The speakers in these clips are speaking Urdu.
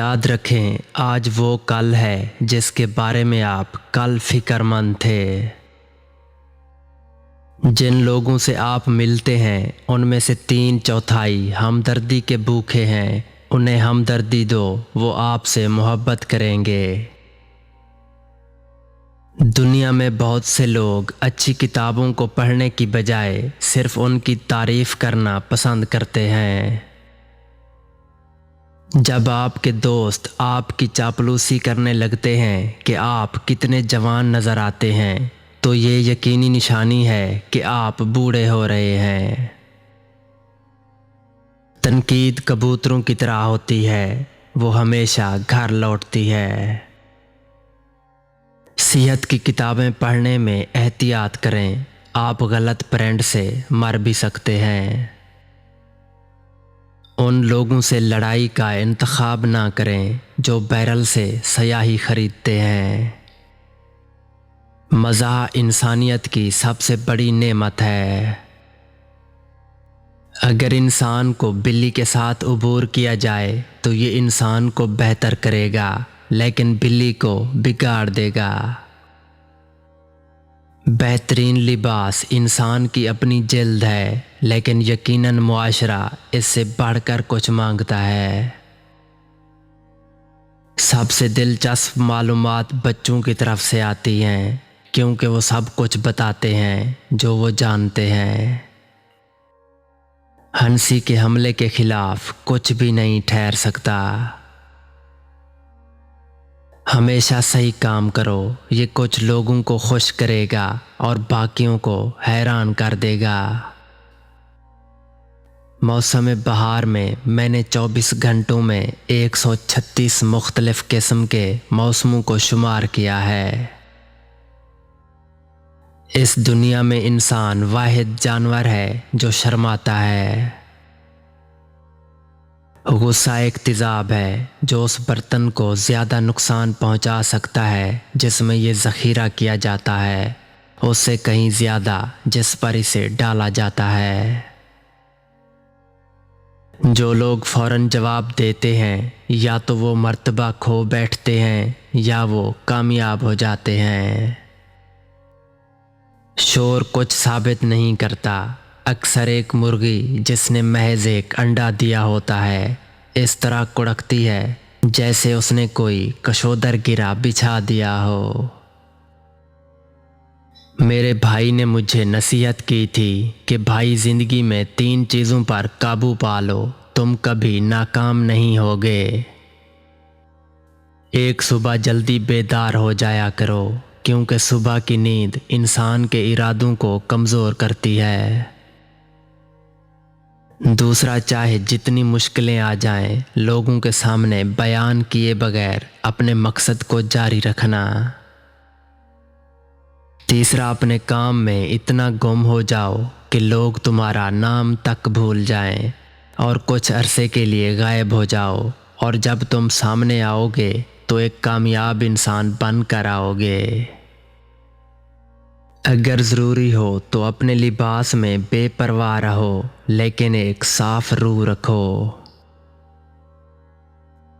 یاد رکھیں آج وہ کل ہے جس کے بارے میں آپ کل فکر مند تھے۔ جن لوگوں سے آپ ملتے ہیں ان میں سے 3/4 ہمدردی کے بھوکے ہیں، انہیں ہمدردی دو، وہ آپ سے محبت کریں گے۔ دنیا میں بہت سے لوگ اچھی کتابوں کو پڑھنے کی بجائے صرف ان کی تعریف کرنا پسند کرتے ہیں۔ جب آپ کے دوست آپ کی چاپلوسی کرنے لگتے ہیں کہ آپ کتنے جوان نظر آتے ہیں، تو یہ یقینی نشانی ہے کہ آپ بوڑھے ہو رہے ہیں۔ تنقید کبوتروں کی طرح ہوتی ہے، وہ ہمیشہ گھر لوٹتی ہے۔ صحت کی کتابیں پڑھنے میں احتیاط کریں، آپ غلط برانڈ سے مر بھی سکتے ہیں۔ ان لوگوں سے لڑائی کا انتخاب نہ کریں جو بیرل سے سیاہی خریدتے ہیں۔ مزاح انسانیت کی سب سے بڑی نعمت ہے۔ اگر انسان کو بلی کے ساتھ عبور کیا جائے تو یہ انسان کو بہتر کرے گا، لیکن بلی کو بگاڑ دے گا۔ بہترین لباس انسان کی اپنی جلد ہے، لیکن یقیناً معاشرہ اس سے بڑھ کر کچھ مانگتا ہے۔ سب سے دلچسپ معلومات بچوں کی طرف سے آتی ہیں، کیونکہ وہ سب کچھ بتاتے ہیں جو وہ جانتے ہیں۔ ہنسی کے حملے کے خلاف کچھ بھی نہیں ٹھہر سکتا۔ ہمیشہ صحیح کام کرو، یہ کچھ لوگوں کو خوش کرے گا اور باقیوں کو حیران کر دے گا۔ موسم بہار میں نے 24 گھنٹوں میں 136 مختلف قسم کے موسموں کو شمار کیا ہے۔ اس دنیا میں انسان واحد جانور ہے جو شرماتا ہے۔ غصہ ایک تیزاب ہے جو اس برتن کو زیادہ نقصان پہنچا سکتا ہے جس میں یہ ذخیرہ کیا جاتا ہے، اس سے کہیں زیادہ جس پر اسے ڈالا جاتا ہے۔ جو لوگ فوراً جواب دیتے ہیں یا تو وہ مرتبہ کھو بیٹھتے ہیں یا وہ کامیاب ہو جاتے ہیں۔ شور کچھ ثابت نہیں کرتا، اکثر ایک مرغی جس نے محض ایک انڈا دیا ہوتا ہے اس طرح کڑکتی ہے جیسے اس نے کوئی کشودر گرا بچھا دیا ہو۔ میرے بھائی نے مجھے نصیحت کی تھی کہ بھائی زندگی میں 3 چیزوں پر قابو پا لو، تم کبھی ناکام نہیں ہوگے۔ ایک، صبح جلدی بیدار ہو جایا کرو، کیونکہ صبح کی نیند انسان کے ارادوں کو کمزور کرتی ہے۔ دوسرا، چاہے جتنی مشکلیں آ جائیں، لوگوں کے سامنے بیان کیے بغیر اپنے مقصد کو جاری رکھنا۔ تیسرا، اپنے کام میں اتنا گم ہو جاؤ کہ لوگ تمہارا نام تک بھول جائیں اور کچھ عرصے کے لیے غائب ہو جاؤ، اور جب تم سامنے آؤ گے تو ایک کامیاب انسان بن کر آؤ گے۔ اگر ضروری ہو تو اپنے لباس میں بے پرواہ رہو، لیکن ایک صاف روح رکھو۔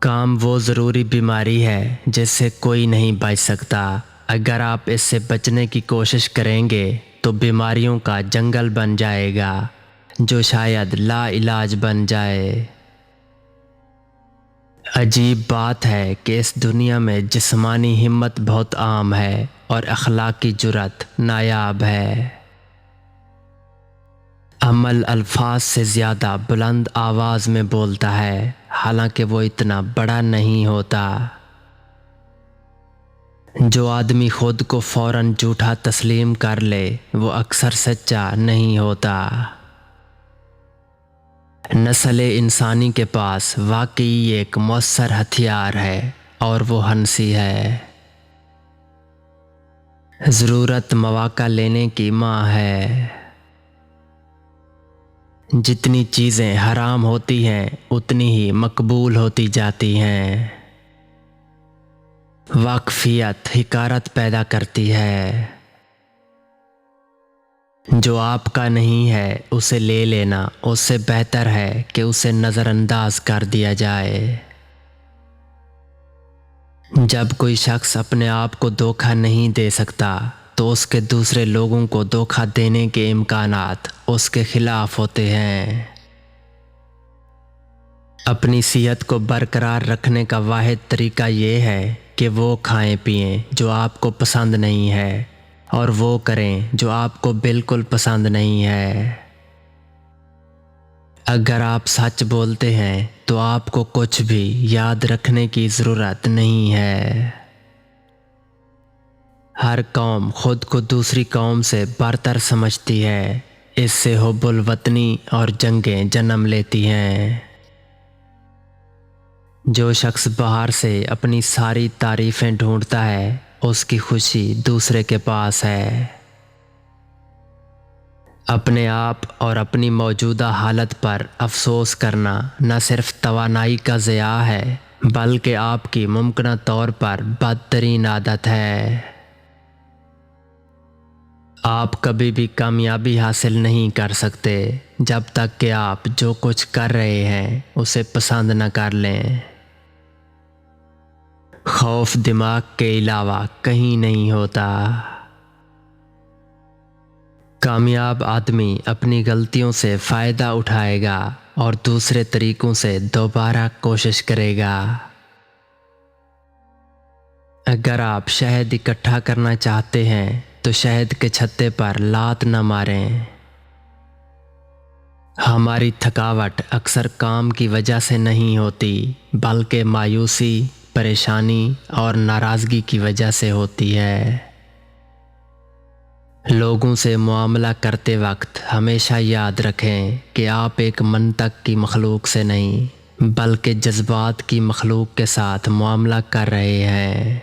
کام وہ ضروری بیماری ہے جس سے کوئی نہیں بچ سکتا۔ اگر آپ اس سے بچنے کی کوشش کریں گے تو بیماریوں کا جنگل بن جائے گا جو شاید لا علاج بن جائے۔ عجیب بات ہے کہ اس دنیا میں جسمانی ہمت بہت عام ہے اور اخلاقی جرات نایاب ہے۔ عمل الفاظ سے زیادہ بلند آواز میں بولتا ہے، حالانکہ وہ اتنا بڑا نہیں ہوتا۔ جو آدمی خود کو فوراً جھوٹا تسلیم کر لے وہ اکثر سچا نہیں ہوتا۔ نسل انسانی کے پاس واقعی ایک مؤثر ہتھیار ہے اور وہ ہنسی ہے۔ ضرورت مواقع لینے کی ماں ہے۔ جتنی چیزیں حرام ہوتی ہیں اتنی ہی مقبول ہوتی جاتی ہیں۔ واقفیت حقارت پیدا کرتی ہے۔ جو آپ کا نہیں ہے اسے لے لینا اس سے بہتر ہے کہ اسے نظر انداز کر دیا جائے۔ جب کوئی شخص اپنے آپ کو دھوکہ نہیں دے سکتا تو اس کے دوسرے لوگوں کو دھوکہ دینے کے امکانات اس کے خلاف ہوتے ہیں۔ اپنی صحت کو برقرار رکھنے کا واحد طریقہ یہ ہے کہ وہ کھائیں پئیں جو آپ کو پسند نہیں ہے اور وہ کریں جو آپ کو بالکل پسند نہیں ہے۔ اگر آپ سچ بولتے ہیں تو آپ کو کچھ بھی یاد رکھنے کی ضرورت نہیں ہے۔ ہر قوم خود کو دوسری قوم سے برتر سمجھتی ہے، اس سے حب الوطنی اور جنگیں جنم لیتی ہیں۔ جو شخص باہر سے اپنی ساری تعریفیں ڈھونڈتا ہے اس کی خوشی دوسرے کے پاس ہے۔ اپنے آپ اور اپنی موجودہ حالت پر افسوس کرنا نہ صرف توانائی کا ضیاع ہے بلکہ آپ کی ممکنہ طور پر بدترین عادت ہے۔ آپ کبھی بھی کامیابی حاصل نہیں کر سکتے جب تک کہ آپ جو کچھ کر رہے ہیں اسے پسند نہ کر لیں۔ خوف دماغ کے علاوہ کہیں نہیں ہوتا۔ کامیاب آدمی اپنی غلطیوں سے فائدہ اٹھائے گا اور دوسرے طریقوں سے دوبارہ کوشش کرے گا۔ اگر آپ شہد اکٹھا کرنا چاہتے ہیں تو شہد کے چھتے پر لات نہ ماریں۔ ہماری تھکاوٹ اکثر کام کی وجہ سے نہیں ہوتی بلکہ مایوسی، پریشانی اور ناراضگی کی وجہ سے ہوتی ہے۔ لوگوں سے معاملہ کرتے وقت ہمیشہ یاد رکھیں کہ آپ ایک منطق کی مخلوق سے نہیں بلکہ جذبات کی مخلوق کے ساتھ معاملہ کر رہے ہیں۔